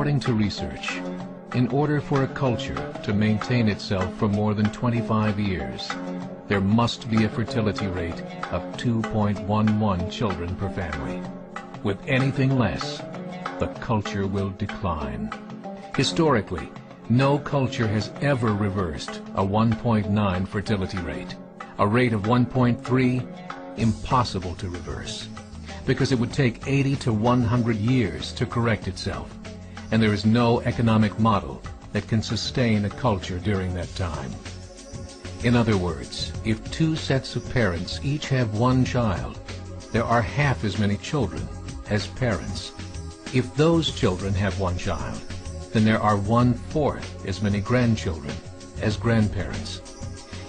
According to research, in order for a culture to maintain itself for more than 25 years, there must be a fertility rate of 2.11 children per family. With anything less, the culture will decline. Historically, no culture has ever reversed a 1.9 fertility rate. A rate of 1.3, impossible to reverse, because it would take 80 to 100 years to correct itself, and there is no economic model that can sustain a culture during that time. In other words, if two sets of parents each have one child, there are half as many children as parents. If those children have one child, then there are 1/4 as many grandchildren as grandparents.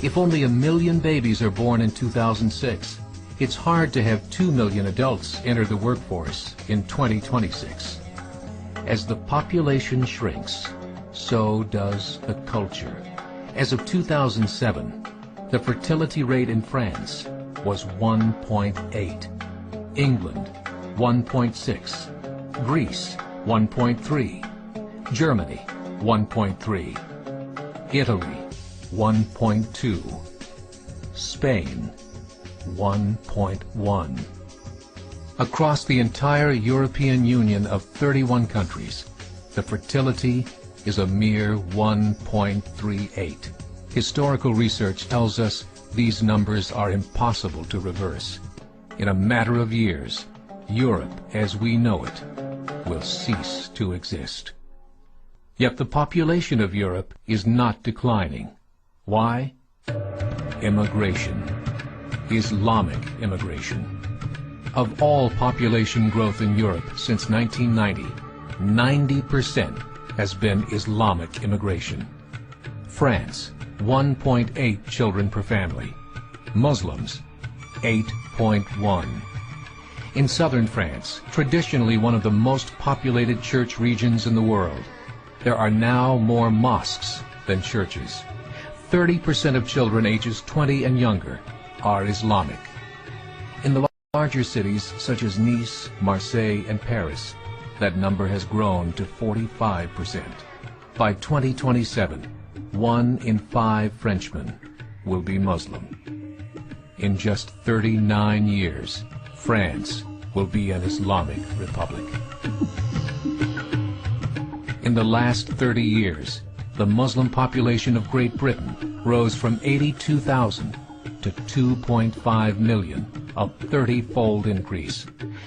If only 1 million babies are born in 2006, it's hard to have 2 million adults enter the workforce in 2026. As the population shrinks, so does the culture. As of 2007, the fertility rate in France was 1.8, England 1.6, Greece 1.3, Germany 1.3, Italy 1.2, Spain 1.1. Across the entire European Union of 31 countries, the fertility is a mere 1.38. Historical research tells us these numbers are impossible to reverse. In a matter of years, Europe as we know it will cease to exist. Yet the population of Europe is not declining. Why? Immigration. Islamic immigration. Of all population growth in Europe since 1990, 90% has been Islamic immigration. France, 1.8 children per family. Muslims, 8.1. In southern France, traditionally one of the most populated church regions in the world, there are now more mosques than churches. 30% of children ages 20 and younger are Islamic. In the larger cities such as Nice, Marseille, and Paris, that number has grown to 45%. By 2027, 1 in 5 Frenchmen will be Muslim. In just 39 years, France will be an Islamic republic. In the last 30 years, the Muslim population of Great Britain rose from 82,000 to 2.5 million, a 30-fold increase.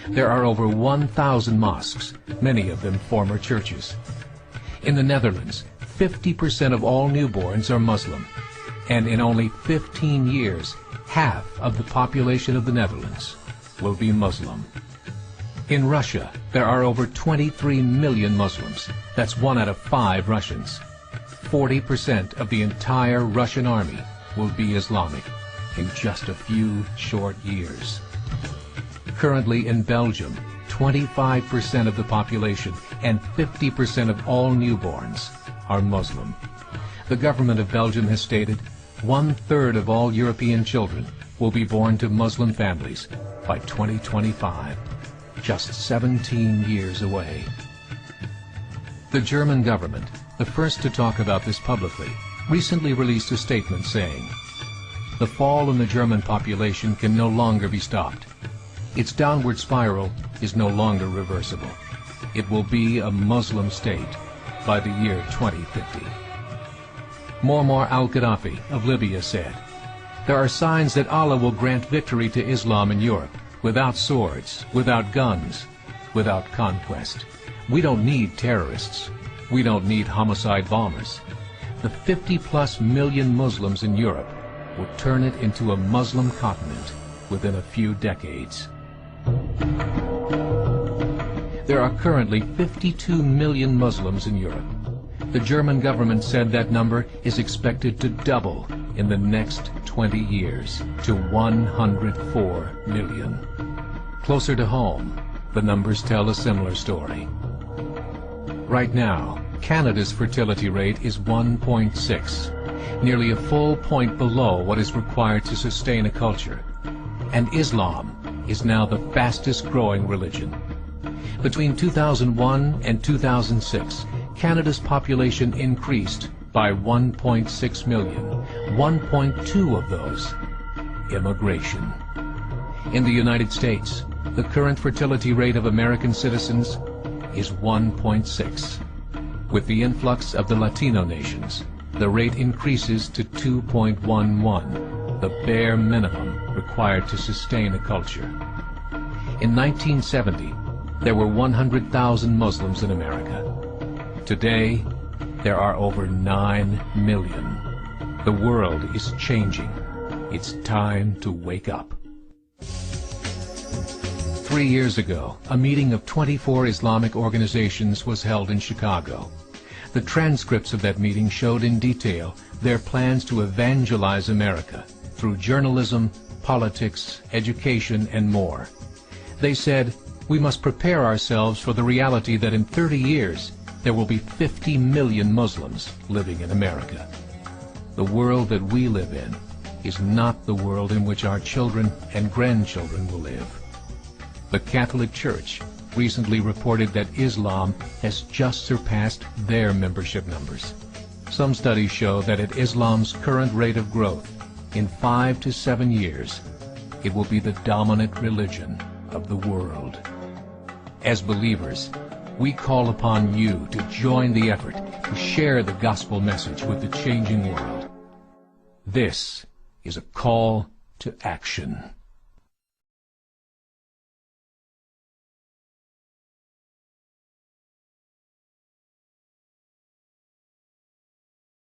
There are over 1,000 mosques, many of them former churches. In the Netherlands, 50% of all newborns are Muslim, and in only 15 years, half of the population of the Netherlands will be Muslim. In Russia, there are over 23 million Muslims. That's 1 out of 5 Russians. 40% of the entire Russian army will be Islamic in just a few short years. Currently in Belgium, 25% of the population and 50% of all newborns are Muslim. The government of Belgium has stated 1/3 of all European children will be born to Muslim families by 2025, just 17 years away. The German government, the first to talk about this publicly, recently released a statement saying, "The fall in the German population can no longer be stopped. Its downward spiral is no longer reversible. It will be a Muslim state by the year 2050. Muammar al-Gaddafi of Libya said, "There are signs that Allah will grant victory to Islam in Europe, without swords, without guns, without conquest. We don't need terrorists. We don't need homicide bombers. The 50+ million Muslims in Europe will turn it into a Muslim continent within a few decades." There are currently 52 million Muslims in Europe. The German government said that number is expected to double in the next 20 years to 104 million. Closer to home, the numbers tell a similar story. Right now, Canada's fertility rate is 1.6, nearly a full point below what is required to sustain a culture. And Islam is now the fastest growing religion. Between 2001 and 2006, Canada's population increased by 1.6 million, 1.2 of those immigration. In the United States, the current fertility rate of American citizens is 1.6. With the influx of the Latino nations, the rate increases to 2.11, the bare minimum required to sustain a culture. In 1970, there were 100,000 Muslims in America. Today, there are over 9 million. The world is changing. It's time to wake up. 3 years ago, a meeting of 24 Islamic organizations was held in Chicago. The transcripts of that meeting showed in detail their plans to evangelize America through journalism, politics, education, and more. They said, we must prepare ourselves for the reality that in 30 years, there will be 50 million Muslims living in America. The world that we live in is not the world in which our children and grandchildren will live. The Catholic Church recently reported that Islam has just surpassed their membership numbers. Some studies show that at Islam's current rate of growth, in 5 to 7 years, it will be the dominant religion of the world. As believers, we call upon you to join the effort to share the gospel message with the changing world. This is a call to action.